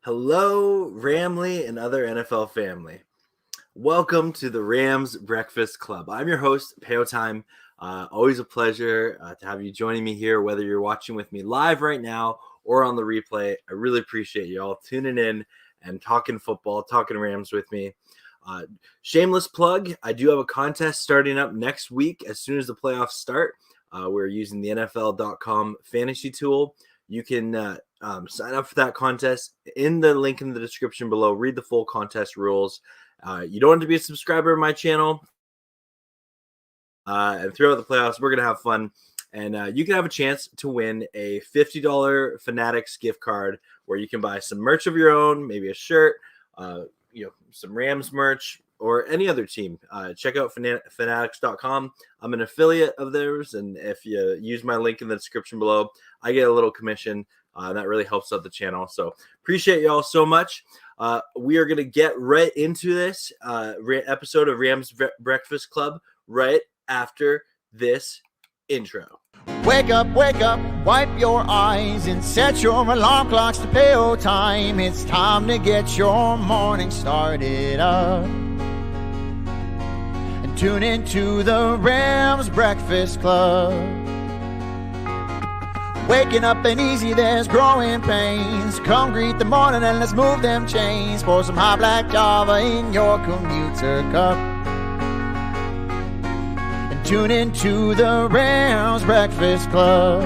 Hello, Ramley and other NFL family. Welcome to the Rams Breakfast Club. I'm your host, Payo Time. Always a pleasure to have you joining me here, whether you're watching with me live right now or on the replay. I really appreciate you all tuning in and talking football, talking Rams with me. Shameless plug, I do have a contest starting up next week as soon as the playoffs start. We're using the NFL.com fantasy tool. You can sign up for that contest in the link in the description below. Read the full contest rules. You don't have to be a subscriber of my channel. And throughout the playoffs, we're going to have fun. And you can have a chance to win a $50 Fanatics gift card where you can buy some merch of your own, maybe a shirt, some Rams merch, or any other team. Check out fanatics.com. I'm an affiliate of theirs, and if you use my link in the description below, I get a little commission. That really helps out the channel. So appreciate y'all so much. We are going to get right into this episode of Rams Breakfast Club right after this intro. Wake up, wipe your eyes and set your alarm clocks to Payo Time. It's time to get your morning started up. And tune into the Rams Breakfast Club. Waking up ain't easy, there's growing pains. Come greet the morning and let's move them chains. Pour some hot black Java in your commuter cup. And tune into the Rams Breakfast Club.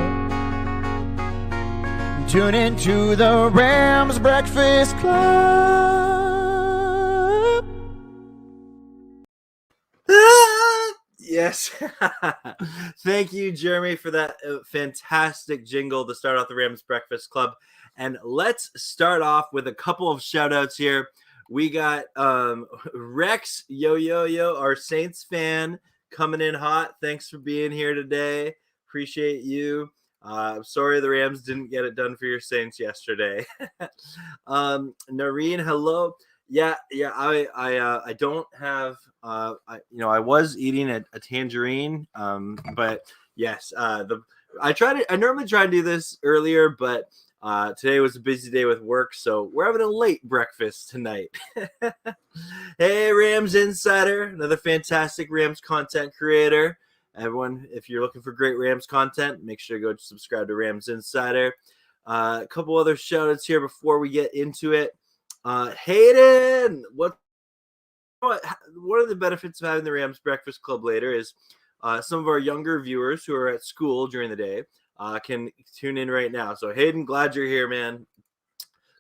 And tune into the Rams Breakfast Club. Yes. Thank you, Jeremy, for that fantastic jingle to start off the Rams Breakfast Club. And let's start off with a couple of shout outs here. We got Rex, our Saints fan, coming in hot. Thanks for being here today. Appreciate you. I'm sorry the Rams didn't get it done for your Saints yesterday. Noreen, hello. Yeah. I don't have. I was eating a tangerine. But yes. I normally try to do this earlier, but today was a busy day with work, so we're having a late breakfast tonight. Hey, Rams Insider, another fantastic Rams content creator. Everyone, if you're looking for great Rams content, make sure to go subscribe to Rams Insider. A couple other shout outs here before we get into it. Hayden, one of the benefits of having the Rams Breakfast Club later is some of our younger viewers who are at school during the day can tune in right now. So Hayden, glad you're here, man.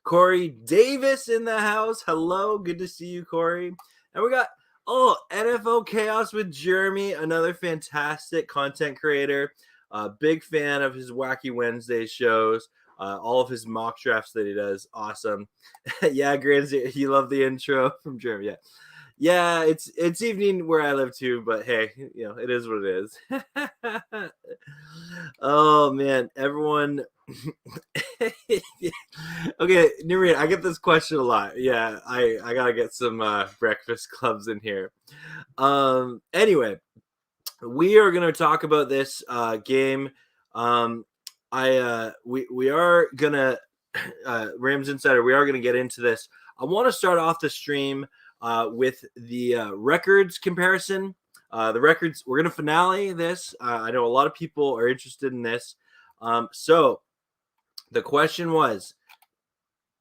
Corey Davis in the house. Hello, good to see you, Corey. And we got NFL Chaos with Jeremy, another fantastic content creator. Big fan of his Wacky Wednesday shows. All of his mock drafts that he does, awesome. Yeah, Grant, you love the intro from Jeremy. Yeah, it's evening where I live too, but hey, it is what it is. Oh man, everyone. Okay, Nireen, I get this question a lot. Yeah, I gotta get some breakfast clubs in here. Anyway, we are gonna talk about this game. We are gonna Rams Insider. We are gonna get into this. I want to start off the stream with the records comparison. The records. We're gonna finale this. I know a lot of people are interested in this. So the question was,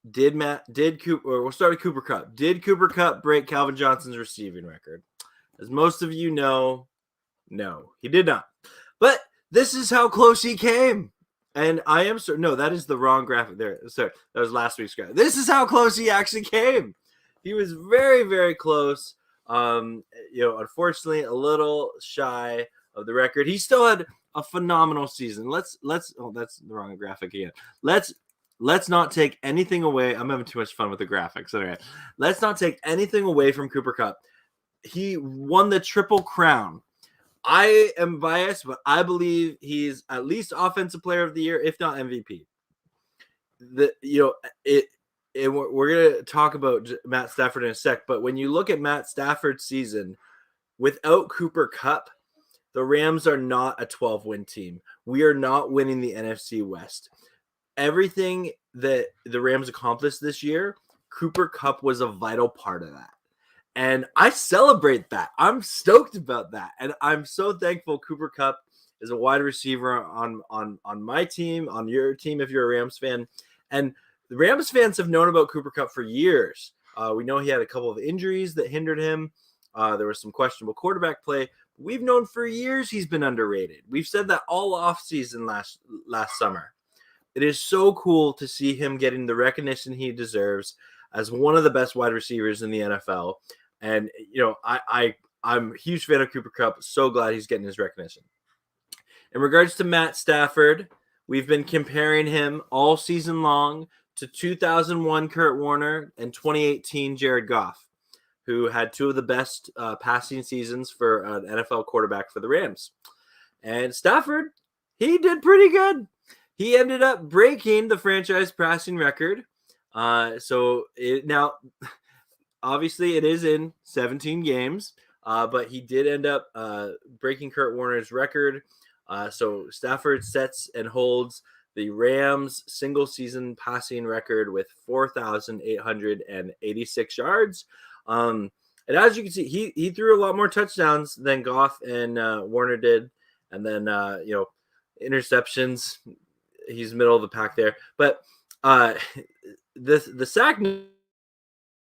we'll start with Cooper Kupp. Did Cooper Kupp break Calvin Johnson's receiving record? As most of you know, no, he did not. But this is how close he came. And I am certain. No, that is the wrong graphic there. Sorry, that was last week's graphic. This is how close he actually came. He was very, very close. Unfortunately, a little shy of the record. He still had a phenomenal season. Let's. Oh, that's the wrong graphic again. Let's not take anything away. I'm having too much fun with the graphics. Anyway, let's not take anything away from Cooper Kupp. He won the Triple Crown. I am biased, but I believe he's at least Offensive Player of the Year, if not MVP. We're going to talk about Matt Stafford in a sec, but when you look at Matt Stafford's season, without Cooper Kupp, the Rams are not a 12-win team. We are not winning the NFC West. everything that the Rams accomplished this year, Cooper Kupp was a vital part of that. And I celebrate that. I'm stoked about that. And I'm so thankful Cooper Kupp is a wide receiver on my team, on your team if you're a Rams fan. And the Rams fans have known about Cooper Kupp for years. We know he had a couple of injuries that hindered him. There was some questionable quarterback play. We've known for years he's been underrated. We've said that all offseason last summer. It is so cool to see him getting the recognition he deserves as one of the best wide receivers in the NFL. And, I'm a huge fan of Cooper Kupp. So glad he's getting his recognition. In regards to Matt Stafford, we've been comparing him all season long to 2001 Kurt Warner and 2018 Jared Goff, who had two of the best passing seasons for an NFL quarterback for the Rams. And Stafford, he did pretty good. He ended up breaking the franchise passing record. Now, obviously, it is in 17 games, but he did end up breaking Kurt Warner's record. So Stafford sets and holds the Rams single-season passing record with 4,886 yards. And as you can see, he threw a lot more touchdowns than Goff and Warner did. And then, interceptions, he's middle of the pack there. But the sack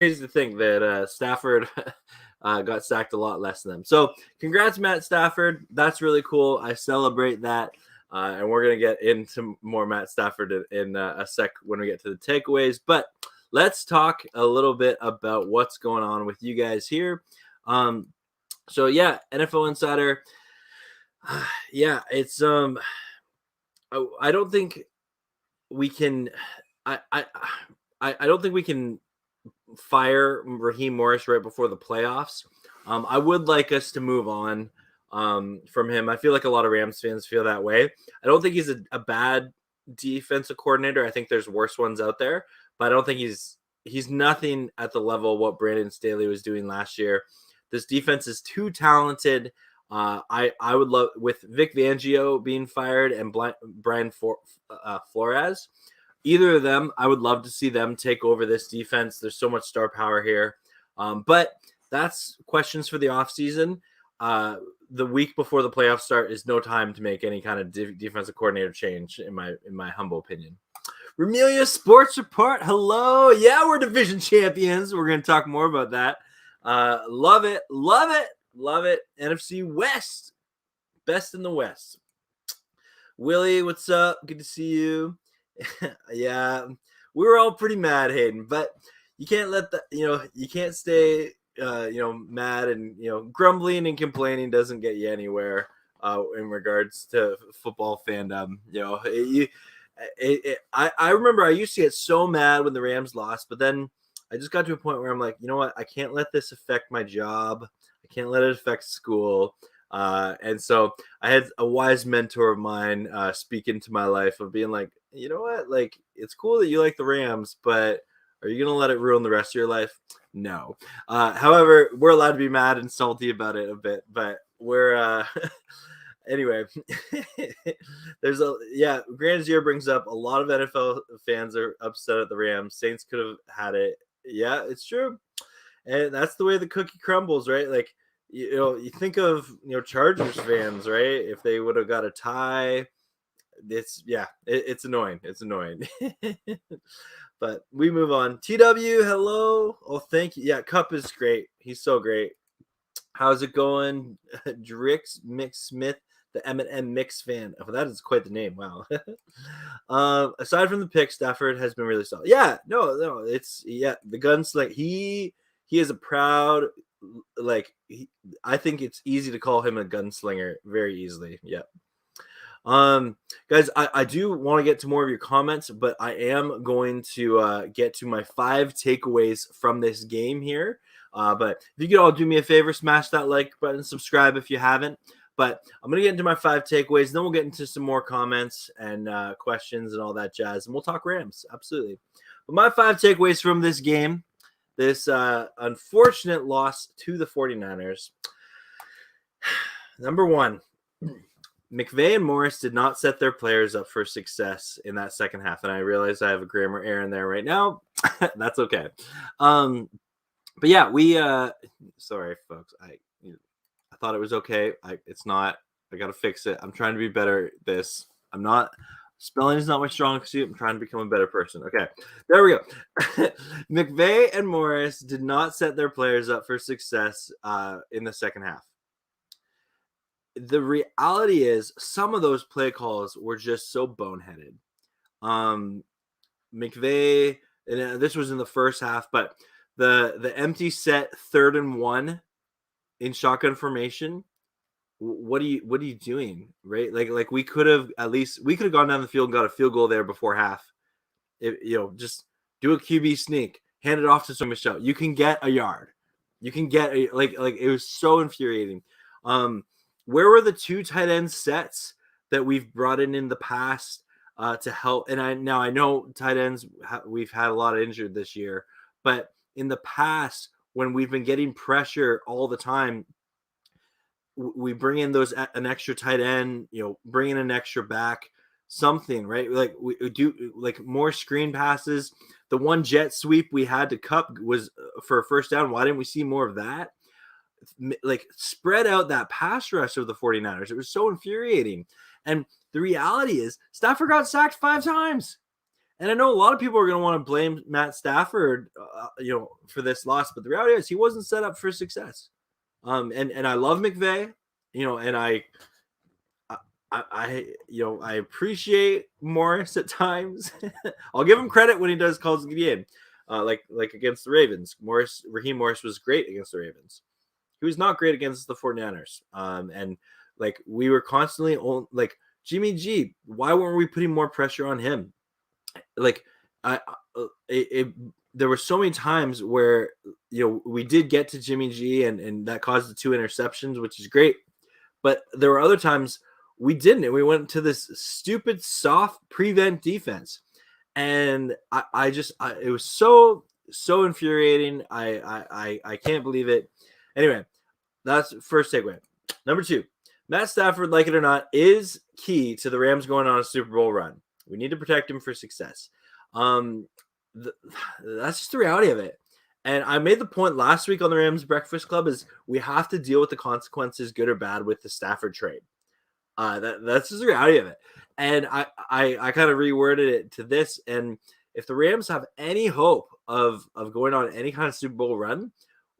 is the thing that Stafford got sacked a lot less than them. So congrats, Matt Stafford. That's really cool. I celebrate that. And we're going to get into more Matt Stafford in a sec when we get to the takeaways. But let's talk a little bit about what's going on with you guys here. NFL Insider. It's I don't think we can. I don't think we can fire Raheem Morris right before the playoffs. I would like us to move on from him. I feel like a lot of Rams fans feel that way. I don't think he's a bad defensive coordinator. I think there's worse ones out there, but I don't think he's nothing at the level of what Brandon Staley was doing last year. This defense is too talented. I would love, with Vic Fangio being fired and Brian Flores, either of them, I would love to see them take over this defense. There's so much star power here. But that's questions for the offseason. The week before the playoffs start is no time to make any kind of defensive coordinator change, in my humble opinion. Remelia Sports Report. Hello. Yeah, we're division champions. We're going to talk more about that. Love it. NFC West. Best in the West. Willie, what's up? Good to see you. Yeah, we were all pretty mad, Hayden, but you can't let that, you can't stay, mad and, grumbling and complaining doesn't get you anywhere in regards to football fandom. I remember I used to get so mad when the Rams lost, but then I just got to a point where I'm like, you know what? I can't let this affect my job. I can't let it affect school. And so I had a wise mentor of mine speak into my life of being like, you know what? Like, it's cool that you like the Rams, but are you going to let it ruin the rest of your life? No. However, we're allowed to be mad and salty about it a bit, but we're anyway. Grandier brings up a lot of NFL fans are upset at the Rams. Saints could have had it. Yeah, it's true. And that's the way the cookie crumbles, right? Like, you think of, Chargers fans, right? If they would have got a tie, it's annoying. It's annoying. But we move on. TW, hello. Oh, thank you. Yeah, Cup is great. He's so great. How's it going? Drix Mix Smith, the M&M Mix fan. Oh, that is quite the name. Wow. Aside from the pick, Stafford has been really solid. Yeah, no, the gunslinger. He is a proud, I think it's easy to call him a gunslinger very easily. Yeah. Guys, I do want to get to more of your comments, but I am going to get to my 5 takeaways from this game here. But if you could all do me a favor, smash that like button, subscribe if you haven't. But I'm going to get into my 5 takeaways. Then we'll get into some more comments and questions and all that jazz. And we'll talk Rams. Absolutely. But my 5 takeaways from this game, this unfortunate loss to the 49ers. Number 1, McVay and Morris did not set their players up for success in that second half. And I realize I have a grammar error in there right now. That's okay. But yeah, we sorry folks. I thought it was okay. It's not. I got to fix it. I'm trying to be better at this. I'm not. Spelling is not my strong suit. I'm trying to become a better person. Okay, there we go. McVay and Morris did not set their players up for success in the second half. The reality is some of those play calls were just so boneheaded. McVay, and this was in the first half, but the empty set 3rd and 1 in shotgun formation. What are you doing, right? Like we could have gone down the field and got a field goal there before half. Just do a QB sneak, hand it off to Sony Michel. You can get a yard. You can get like it was so infuriating. Where were the 2 tight end sets that we've brought in the past to help? And I know tight ends we've had a lot of injured this year, but in the past when we've been getting pressure all the time, we bring in an extra tight end, bring in an extra back, something, right? Like we do like more screen passes. The one jet sweep we had to Cup was for a first down. Why didn't we see more of that? Like spread out that pass rush of the 49ers. It was so infuriating. And the reality is Stafford got sacked 5 times. And I know a lot of people are going to want to blame Matt Stafford, for this loss, but the reality is he wasn't set up for success. And I love McVay, and I appreciate Morris at times. I'll give him credit when he does calls the game, like against the Ravens. Raheem Morris was great against the Ravens. He was not great against the 49ers. And like we were constantly like Jimmy G. Why weren't we putting more pressure on him? Like there were so many times where we did get to Jimmy G and that caused the 2 interceptions, which is great. But there were other times we didn't, and we went to this stupid soft prevent defense, and it was so infuriating. I can't believe it. Anyway, that's first takeaway. Number 2, Matt Stafford, like it or not, is key to the Rams going on a Super Bowl run. We need to protect him for success. That's just the reality of it. And I made the point last week on the Rams Breakfast Club is we have to deal with the consequences, good or bad, with the Stafford trade. That's just the reality of it. And I kind of reworded it to this. And if the Rams have any hope of going on any kind of Super Bowl run,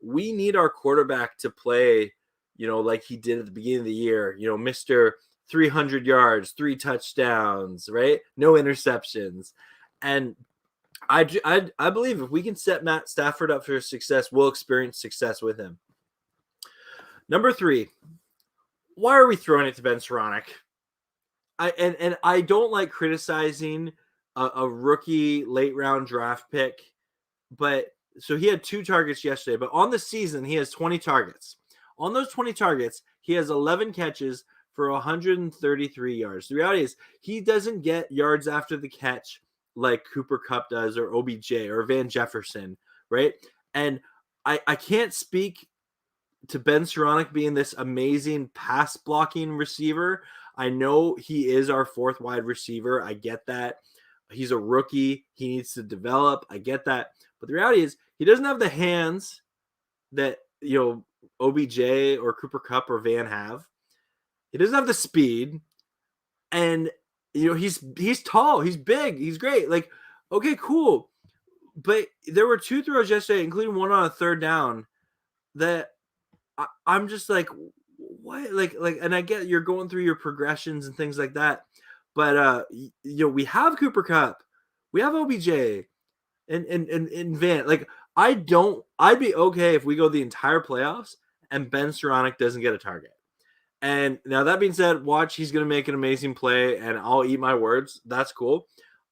we need our quarterback to play, like he did at the beginning of the year, Mr. 300 yards, 3 touchdowns, right? No interceptions. And I believe if we can set Matt Stafford up for success, we'll experience success with him. Number 3, why are we throwing it to Ben Skowronek? I don't like criticizing a rookie late round draft pick, but so he had 2 targets yesterday, but on the season he has 20 targets. On those 20 targets, he has 11 catches for 133 yards. The reality is he doesn't get yards after the catch like Cooper Kupp does, or OBJ, or Van Jefferson, right? And I can't speak to Ben Skowronek being this amazing pass blocking receiver. I know he is our 4th wide receiver. I get that. He's a rookie. He needs to develop. I get that. But the reality is he doesn't have the hands that, OBJ or Cooper Kupp or Van have. He doesn't have the speed. And he's tall, he's big, he's great. Like, okay, cool. But there were 2 throws yesterday, including one on a 3rd down, that I'm just like, what? Like, and I get you're going through your progressions and things like that. But we have Cooper Kupp, we have OBJ, and Van. Like, I'd be okay if we go the entire playoffs and Ben Skowronek doesn't get a target. And now that being said, watch, he's going to make an amazing play, and I'll eat my words. That's cool.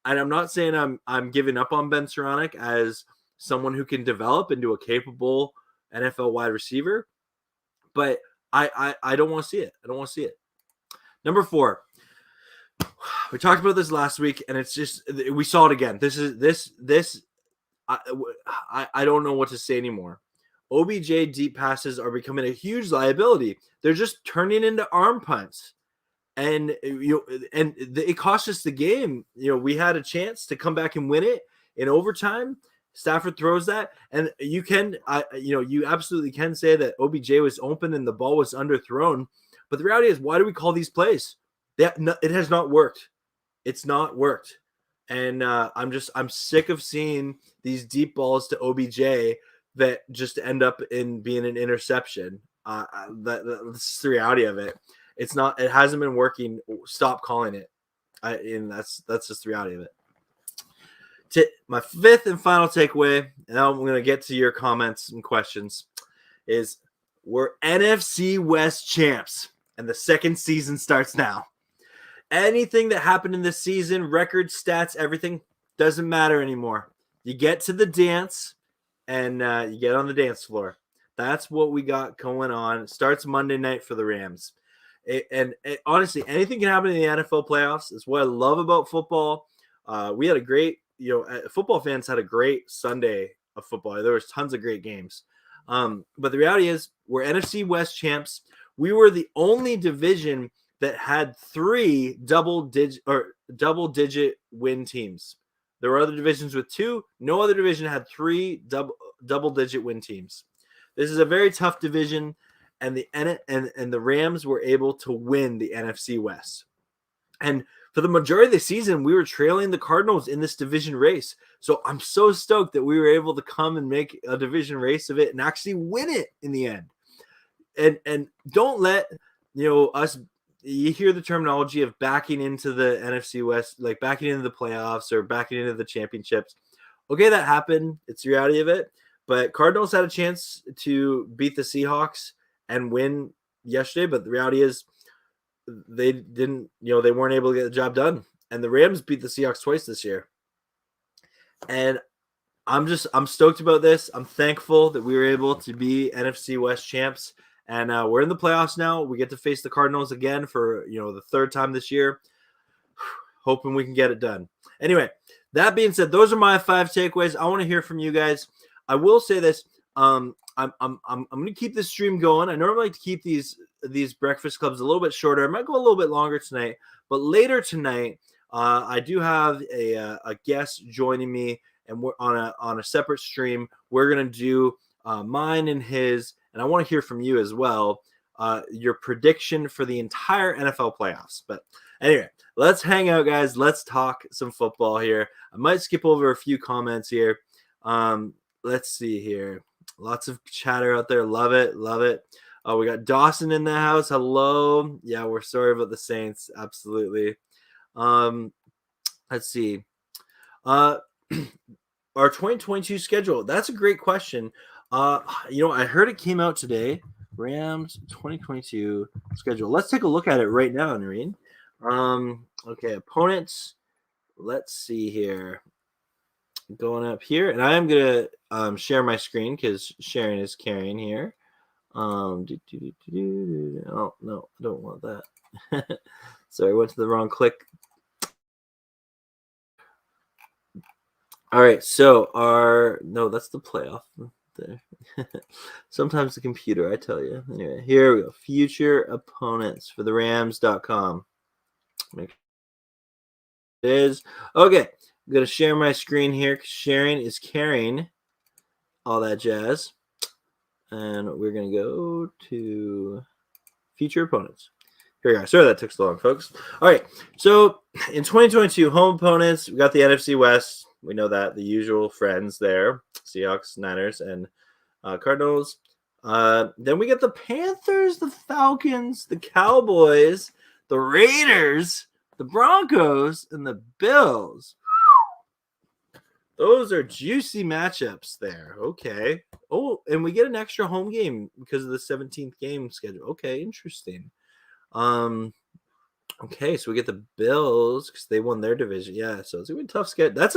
And I'm not saying I'm giving up on Ben Skowronek as someone who can develop into a capable NFL wide receiver, but I don't want to see it. I don't want to see it. Number 4, we talked about this last week, and it's just we saw it again. I don't know what to say anymore. OBJ deep passes are becoming a huge liability. They're just turning into arm punts. and it cost us the game. We had a chance to come back and win it in overtime. Stafford throws that, and you absolutely can say that OBJ was open and the ball was underthrown. But the reality is, why do we call these plays? It has not worked. It's not worked. And I'm sick of seeing these deep balls to OBJ that just end up in being an interception. That's the reality of it. It hasn't been working. Stop calling it. And that's just the reality of it. My fifth and final takeaway, and now I'm going to get to your comments and questions, is we're NFC West champs, and the second season starts now. Anything that happened in this season, records, stats, everything, doesn't matter anymore. You get to the dance, and you get on the dance floor. That's what we got going on. It starts Monday night for the Rams. Honestly, anything can happen in the NFL playoffs. It's what I love about football. We had a great, football fans had a great Sunday of football. There was tons of great games. But the reality is, we're NFC West champs. We were the only division that had 3 double-digit win teams. There were other divisions with 2. No other division had 3 double-digit win teams. This is a very tough division, and the Rams were able to win the NFC West. And for the majority of the season, we were trailing the Cardinals in this division race. So I'm so stoked that we were able to come and make a division race of it and actually win it in the end. And don't let us. You hear the terminology of backing into the NFC West, like backing into the playoffs or backing into the championships. Okay, that happened. It's the reality of it. But Cardinals had a chance to beat the Seahawks and win yesterday. But the reality is they didn't, they weren't able to get the job done. And the Rams beat the Seahawks twice this year. And I'm stoked about this. I'm thankful that we were able to be NFC West champs. And we're in the playoffs now. We get to face the Cardinals again for, the third time this year. Hoping we can get it done. Anyway, that being said, those are my 5 takeaways. I want to hear from you guys. I will say this. I'm going to keep this stream going. I normally like to keep these breakfast clubs a little bit shorter. I might go a little bit longer tonight. But later tonight, I do have a guest joining me, and we're on a separate stream. We're going to do mine and his. And I want to hear from you as well, your prediction for the entire NFL playoffs. But anyway, let's hang out, guys. Let's talk some football here. I might skip over a few comments here. Let's see here. Lots of chatter out there. Love it. Love it. We got Dawson in the house. Hello. Yeah, we're sorry about the Saints. Absolutely. Let's see. Our 2022 schedule. That's a great question. I heard it came out today. Rams 2022 schedule. Let's take a look at it right now, Noreen. Okay, opponents. Let's see here. Going up here, and I am gonna share my screen because sharing is caring here. Oh no, I don't want that. Sorry, I went to the wrong click. All right, so that's the playoff. There. Sometimes the computer, I tell you. Anyway, here we go. Future opponents for the Rams.com. Make it is. Okay, I'm going to share my screen here. Sharing is caring. All that jazz. And we're going to go to future opponents. Here we are. Sorry that took so long, folks. All right, so in 2022, home opponents, we got the NFC West. We know that, the usual friends there, Seahawks, Niners, and Cardinals. Then we get the Panthers, the Falcons, the Cowboys, the Raiders, the Broncos, and the Bills. Those are juicy matchups there. Okay. Oh, and we get an extra home game because of the 17th game schedule. Okay, interesting. Okay, so we get the Bills because they won their division. Yeah, so it's gonna be a tough schedule. That's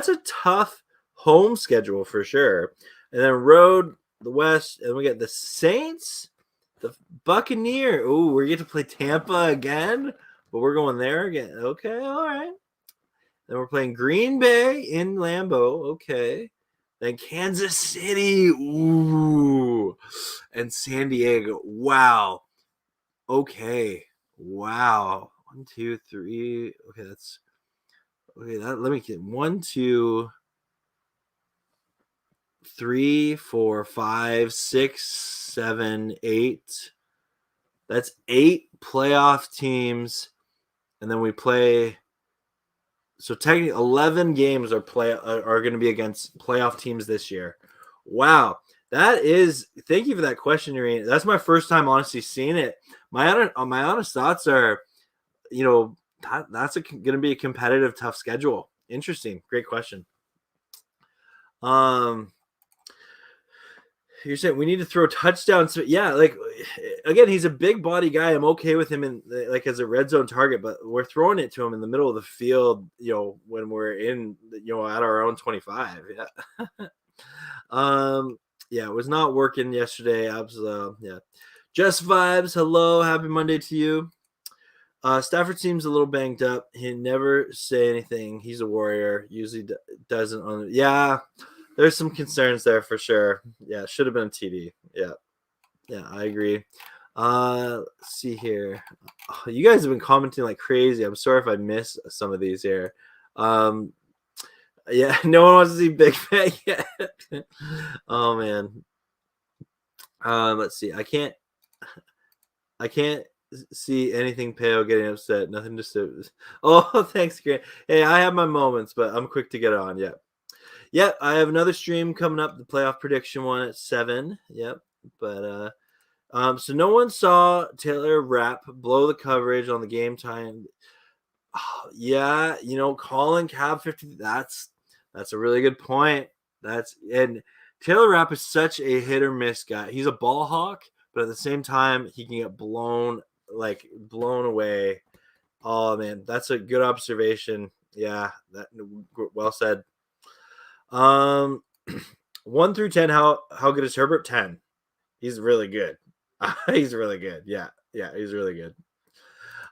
a tough home schedule for sure. And then road, the West, and we get the Saints, the Buccaneers. Oh, we get to play Tampa again, but we're going there again. Okay, all right. Then we're playing Green Bay in Lambeau. Okay. Then Kansas City. Ooh. And San Diego. Wow. Okay. Wow. 1, 2, 3. Okay, that's okay. Let me get 1, 2, 3, 4, 5, 6, 7, 8. That's 8 playoff teams, and then we play. So technically, 11 games are going to be against playoff teams this year. Wow, that is. Thank you for that question, Irene. That's my first time honestly seeing it. My honest thoughts are, that's going to be a competitive, tough schedule. Interesting, great question. You're saying we need to throw touchdowns. Yeah, like again, he's a big body guy. I'm okay with him in like as a red zone target, but we're throwing it to him in the middle of the field, when we're in, at our own 25. Yeah. Yeah, it was not working yesterday. Yeah. Just vibes. Hello, happy Monday to you. Stafford seems a little banged up. He never say anything. He's a warrior. Usually doesn't. Yeah. There's some concerns there for sure. Yeah, should have been a TD. Yeah, I agree. Let's see here. Oh, you guys have been commenting like crazy. I'm sorry if I miss some of these here. Yeah, no one wants to see Big Bang yet. Oh man. Let's see. I can't see anything Payo getting upset. Nothing to. Oh, thanks, Grant. Hey, I have my moments, but I'm quick to get on. Yeah. Yep, I have another stream coming up, the playoff prediction one at 7. Yep, but so no one saw Taylor Rapp blow the coverage on the game time. Oh, yeah, calling Cab 50. That's a really good point. And Taylor Rapp is such a hit or miss guy. He's a ball hawk, but at the same time, he can get blown away. Oh man, that's a good observation. Yeah, that well said. 1 through 10, how good is Herbert? 10. He's really good. He's really good. Yeah, he's really good.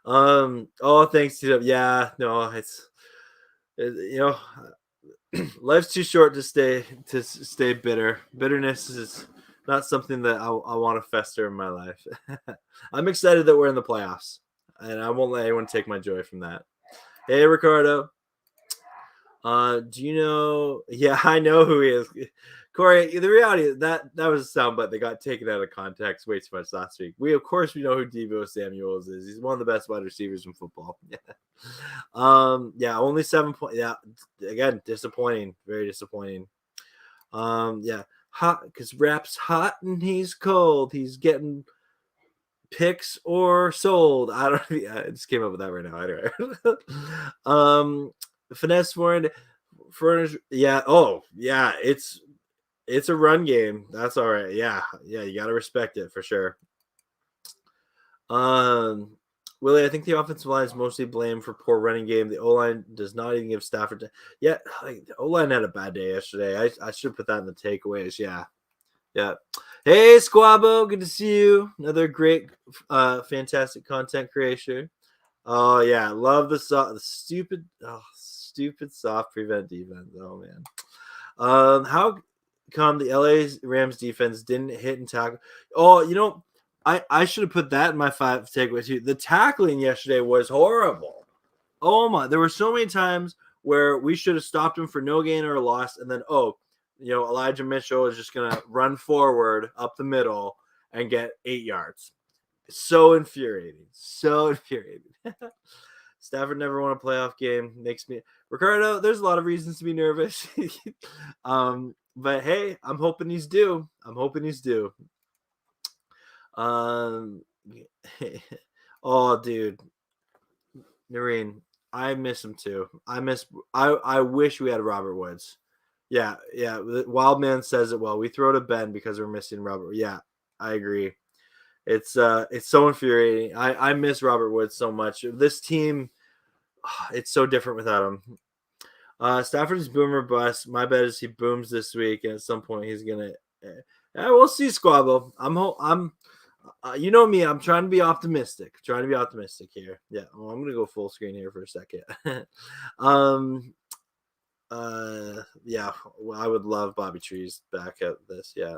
Oh, thanks to yeah, no, it's life's too short to stay bitter. Bitterness is not something that I want to fester in my life. I'm excited that we're in the playoffs, and I won't let anyone take my joy from that. Hey, Ricardo. Do you know? Yeah, I know who he is. Corey, the reality is that was a soundbite that got taken out of context way too much last week. Of course we know who Deebo Samuels is. He's one of the best wide receivers in football. Yeah. Yeah, only 7 points. Yeah, again, disappointing. Very disappointing. Yeah, hot because Rapp's hot and he's cold. He's getting picks or sold. I don't. Yeah, I just came up with that right now. Anyway. Finesse furniture. Yeah. Oh, yeah. It's a run game. That's all right. Yeah. You got to respect it for sure. Willie, I think the offensive line is mostly blamed for poor running game. The O-line does not even give Stafford. Yeah, the O-line had a bad day yesterday. I should put that in the takeaways. Yeah. Hey, Squabo, good to see you. Another great, fantastic content creator. Oh yeah, love the stupid soft prevent defense. Oh man, how come the LA Rams defense didn't hit and tackle? Oh, I should have put that in my 5 takeaways too. The tackling yesterday was horrible. Oh my, there were so many times where we should have stopped him for no gain or loss, and then Elijah Mitchell is just gonna run forward up the middle and get 8 yards. So infuriating. Stafford never won a playoff game. Makes me Ricardo. There's a lot of reasons to be nervous. But hey, I'm hoping he's due. Oh, dude, Noreen, I miss him too. I wish we had Robert Woods. Yeah. Wildman says it well. We throw to Ben because we're missing Robert. Yeah, I agree. It's so infuriating. I miss Robert Woods so much. This team, it's so different without him. Stafford is boomer bust. My bet is he booms this week, and at some point he's gonna. We'll see, Squabble. I'm. You know me. I'm trying to be optimistic. Here. Yeah. Well, I'm gonna go full screen here for a second. Yeah. Well, I would love Bobby Trees back at this. Yeah.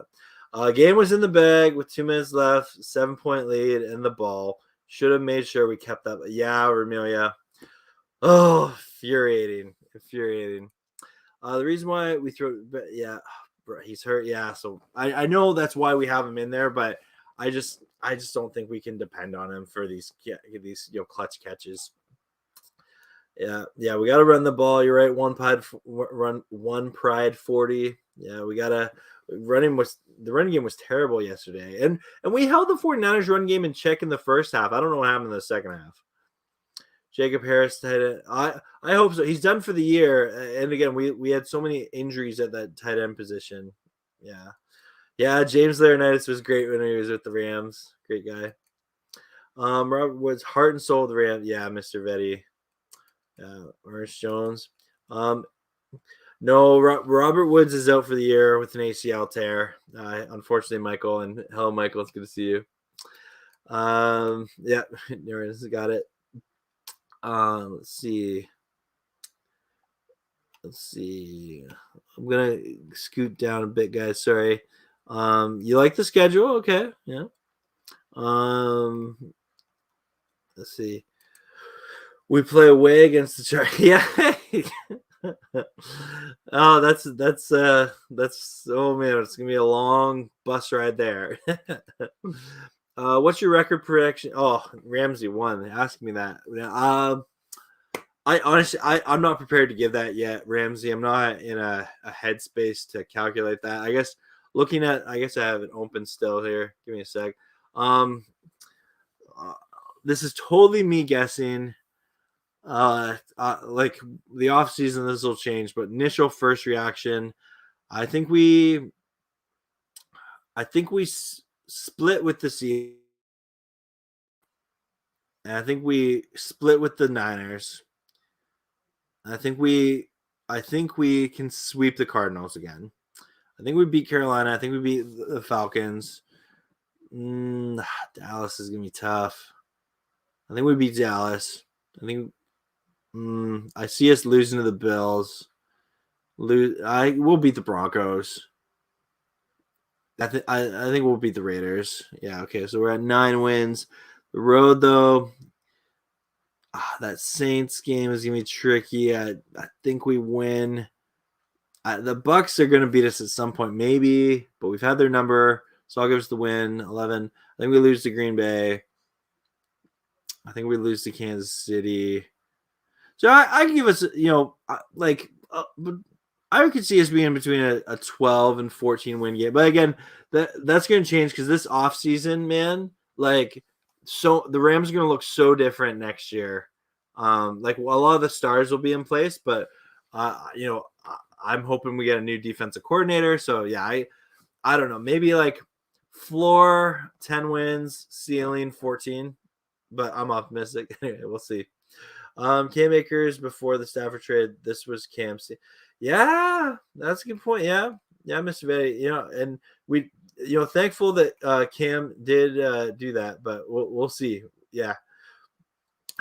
Game was in the bag with 2 minutes left, 7-point lead, and the ball. Should have made sure we kept that. Yeah, Ramilia. Oh, infuriating. The reason why we throw, but yeah, bro, he's hurt. Yeah, so I know that's why we have him in there, but I just don't think we can depend on him for these clutch catches. Yeah, we got to run the ball. You're right. One pride 40. Yeah, we got to the running game was terrible yesterday. And we held the 49ers run game in check in the first half. I don't know what happened in the second half. Jacob Harris tight end. I hope so. He's done for the year. And again, we had so many injuries at that tight end position. Yeah. Yeah, James Laurinaitis was great when he was with the Rams. Great guy. Robert Woods, heart and soul of the Rams. Yeah, Mr. Vetty. Ernest Jones. No, Robert Woods is out for the year with an ACL tear. Unfortunately, Michael. And hello, Michael. It's good to see you. Yeah, Ernest got it. Let's see. I'm gonna scoot down a bit, guys. Sorry. You like the schedule? Okay. Yeah. Let's see. We play away against the Chargers. Yeah. Oh, that's oh man, it's gonna be a long bus ride there. What's your record prediction? Oh, Ramsey won. Ask me that. I honestly, I'm not prepared to give that yet, Ramsey. I'm not in a headspace to calculate that. I guess I have it open still here. Give me a sec. This is totally me guessing. Like the off season, this will change, but initial first reaction, I think we split with the Seahawks. And I think we split with the Niners. I think we can sweep the Cardinals again. I think we beat Carolina. I think we beat the Falcons. Dallas is gonna be tough. I think we beat Dallas. I think I see us losing to the Bills. We'll beat the Broncos. I think we'll beat the Raiders. Yeah, okay. So we're at 9 wins. The road though, that Saints game is gonna be tricky. I think we win. The Bucks are gonna beat us at some point, maybe, but we've had their number, so I'll give us the win. 11. I think we lose to Green Bay. I think we lose to Kansas City. So I can give us, I could see us being between a 12 and 14 win game. But again, that's going to change because this offseason, man, so the Rams are going to look so different next year. A lot of the stars will be in place, but, I'm hoping we get a new defensive coordinator. So, yeah, I don't know. Maybe floor 10 wins, ceiling 14. But I'm optimistic. Anyway, we'll see. Cam Akers before the Stafford trade. This was Cam's. Yeah, that's a good point. Yeah, Mr. Vetty. And we, thankful that Cam did do that. But we'll see. Yeah.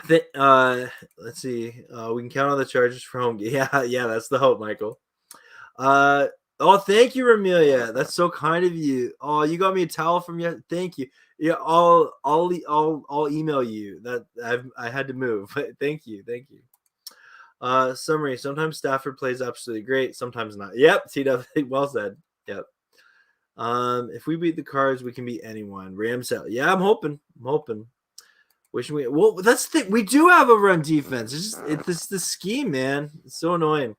Let's see. We can count on the Chargers for home. Yeah, that's the hope, Michael. Oh, thank you, Ramilia. That's so kind of you. Oh, you got me a towel from you. Thank you. Yeah, I'll email you. That I had to move. Thank you. Summary. Sometimes Stafford plays absolutely great. Sometimes not. Yep. TW. Well said. Yep. If we beat the Cards, we can beat anyone. Rams out. Yeah, I'm hoping. Wishing we. Well, that's the thing. We do have a run defense. It's the scheme, man. It's so annoying.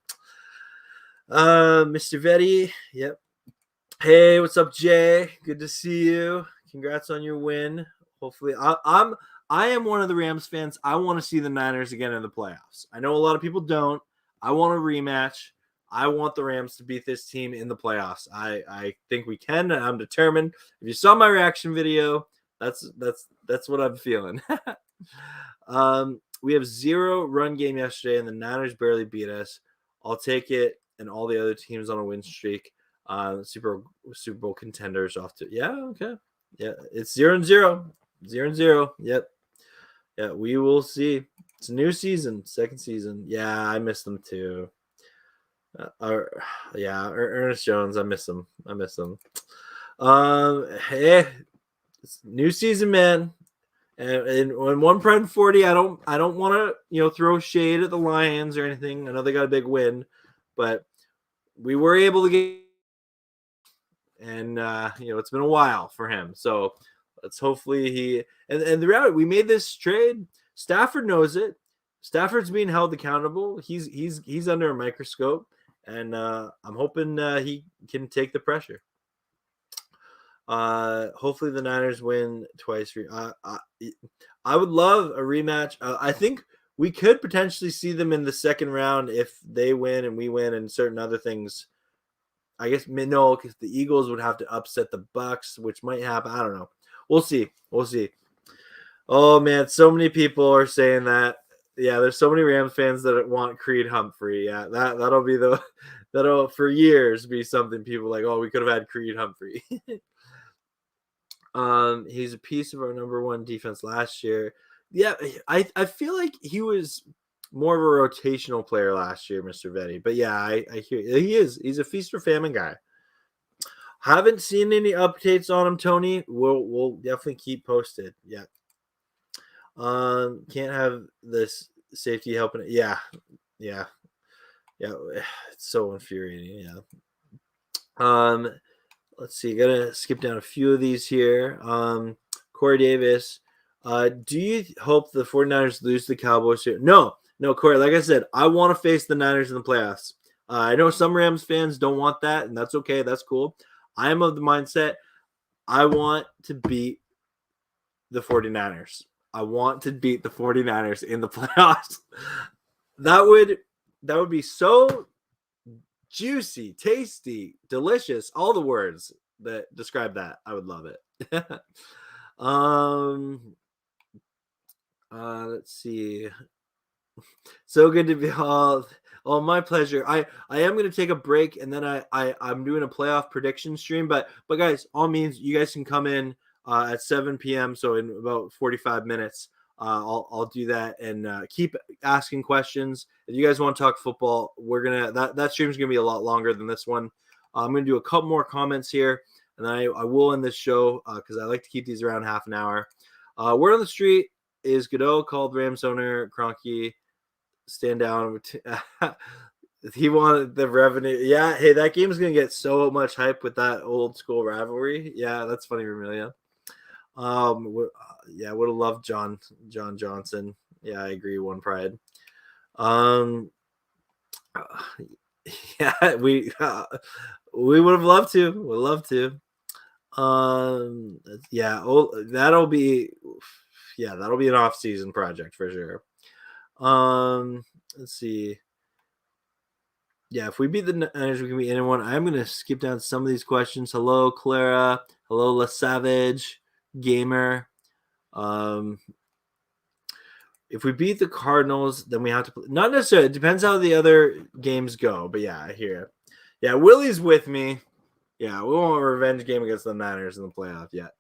Mr. Vetty. Yep. Hey, what's up, Jay? Good to see you. Congrats on your win. Hopefully, I am one of the Rams fans. I want to see the Niners again in the playoffs. I know a lot of people don't. I want a rematch. I want the Rams to beat this team in the playoffs. I think we can, and I'm determined. If you saw my reaction video, that's what I'm feeling. We have 0 run game yesterday, and the Niners barely beat us. I'll take it, and all the other teams on a win streak. Super Bowl contenders off to. Yeah, okay. Yeah, it's 0-0. 0-0. Yep. Yeah, we will see. It's a new season, second season. Yeah, I miss them too. Ernest Jones, I miss him. Hey, it's new season, man. And when one prime 40, I don't want to throw shade at the Lions or anything. I know they got a big win, but we were able to get, and it's been a while for him. So let's hopefully he and the reality, we made this trade. Stafford knows it. Stafford's being held accountable. He's under a microscope, and I'm hoping he can take the pressure. Hopefully the Niners win twice. I would love a rematch. I think we could potentially see them in the second round if they win and we win, and certain other things. I guess no, because the Eagles would have to upset the Bucks, which might happen. I don't know. We'll see. Oh man, so many people are saying that. Yeah, there's so many Rams fans that want Creed Humphrey. Yeah, that'll for years be something people like. Oh, we could have had Creed Humphrey. He's a piece of our number one defense last year. Yeah, I feel like he was more of a rotational player last year, Mr. Vetty. But yeah, I hear he is. He's a feast or famine guy. Haven't seen any updates on him, Tony. We'll definitely keep posted. Yeah. Can't have this safety helping it. Yeah. It's so infuriating. Yeah. Let's see. Gotta skip down a few of these here. Corey Davis. Do you hope the 49ers lose the Cowboys here? No, Corey. Like I said, I want to face the Niners in the playoffs. I know some Rams fans don't want that, and that's okay. That's cool. I am of the mindset I want to beat the 49ers. I want to beat the 49ers in the playoffs. That would be so juicy, tasty, delicious, all the words that describe that. I would love it. Let's see. So good to be all. Oh, my pleasure. I am going to take a break, and then I'm doing a playoff prediction stream. But guys, all means you guys can come in at 7 p.m. So in about 45 minutes, I'll do that and keep asking questions. If you guys want to talk football, we're gonna that stream's gonna be a lot longer than this one. I'm gonna do a couple more comments here, and I will end this show because I like to keep these around half an hour. Word on the street is Godot called Rams owner Kroenke stand down. He wanted the revenue. Yeah, hey, that game's gonna get so much hype with that old school rivalry. Yeah, that's funny, Ramilia. Yeah, would have loved John Johnson. Yeah, I agree. One pride. Yeah, we would have loved to. Would love to. Yeah. Oh, that'll be an off-season project for sure. Let's see. Yeah, if we beat the Niners, we can beat anyone. I'm gonna skip down some of these questions. Hello, Clara. Hello, La Savage Gamer. If we beat the Cardinals, then we have to play. Not necessarily. It depends how the other games go. But yeah, I hear it. Yeah, Willie's with me. Yeah, we want a revenge game against the Niners in the playoff yet.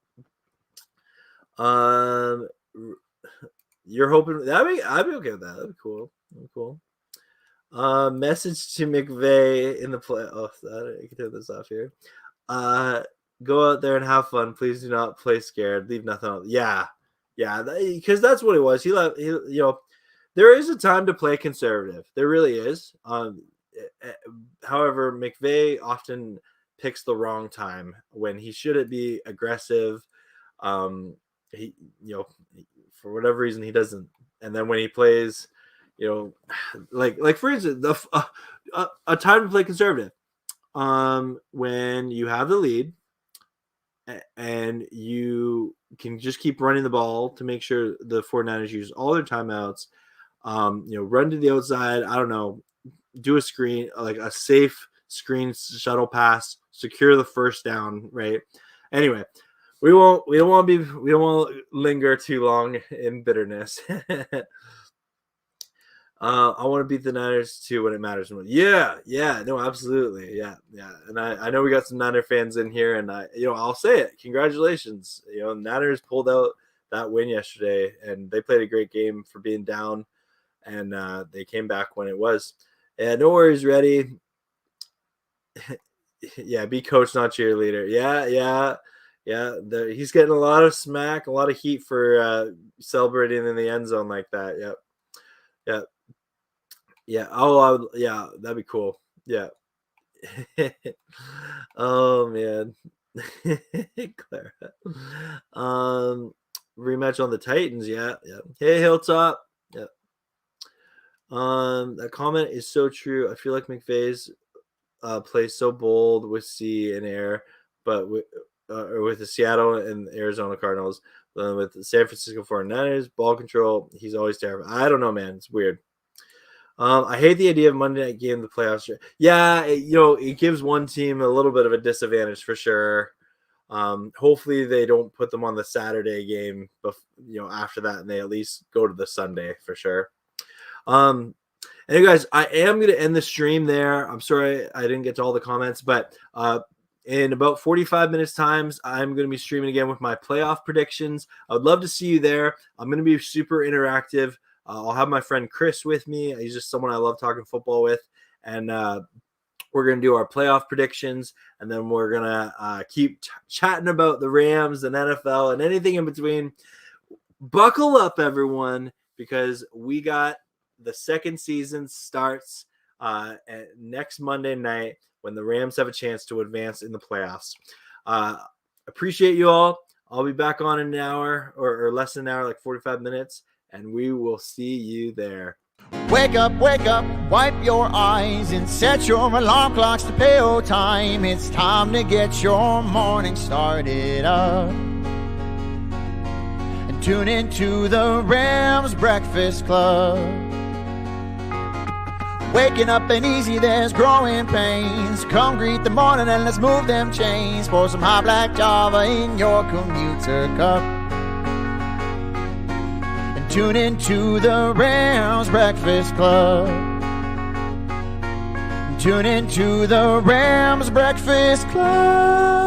You're hoping I'd be okay with that. That'd be cool. Message to McVay in the play. Oh, I can turn this off here. Go out there and have fun. Please do not play scared. Leave nothing out. Yeah, because that's what it was. He there is a time to play conservative. There really is. However, McVay often picks the wrong time when he shouldn't be aggressive. He, for whatever reason, he doesn't. And then when he plays, like for instance, a time to play conservative. When you have the lead and you can just keep running the ball to make sure the 49ers use all their timeouts, run to the outside. I don't know, do a screen, like a safe screen shuttle pass, secure the first down, right? Anyway, we don't want to linger too long in bitterness. I want to beat the Niners too when it matters. Yeah, no, absolutely, yeah. And I know we got some Niner fans in here, and I'll say it. Congratulations, Niners pulled out that win yesterday, and they played a great game for being down, and they came back when it was. And no worries, ready. Yeah, be coach, not cheerleader. Yeah. Yeah, he's getting a lot of smack, a lot of heat for celebrating in the end zone like that. Yep. Yep. Yeah. Oh, yeah, that'd be cool. Yeah. Oh man. Clara. Rematch on the Titans. Yeah. Yeah. Hey, Hilltop. Yeah. That comment is so true. I feel like McVay's plays so bold with sea and air, but with the Seattle and Arizona Cardinals, with the San Francisco 49ers, ball control, he's always terrible. I don't know, man. It's weird. I hate the idea of Monday night game, the playoffs. Yeah, it gives one team a little bit of a disadvantage for sure. Hopefully they don't put them on the Saturday game, after that, and they at least go to the Sunday for sure. Anyway, guys, I am going to end the stream there. I'm sorry I didn't get to all the comments, but in about 45 minutes times, I'm going to be streaming again with my playoff predictions. I would love to see you there. I'm going to be super interactive. I'll have my friend Chris with me. He's just someone I love talking football with. And we're going to do our playoff predictions. And then we're going to keep chatting about the Rams and NFL and anything in between. Buckle up, everyone, because we got the second season starts next Monday night when the Rams have a chance to advance in the playoffs. Appreciate you all. I'll be back on in an hour or less than an hour, like 45 minutes. And we will see you there. Wake up, wipe your eyes and set your alarm clocks to Payo Time. It's time to get your morning started up. And tune into the Rams Breakfast Club. Waking up ain't easy, there's growing pains. Come greet the morning and let's move them chains. Pour some hot black Java in your commuter cup. Tune into the Rams Breakfast Club. Tune into the Rams Breakfast Club.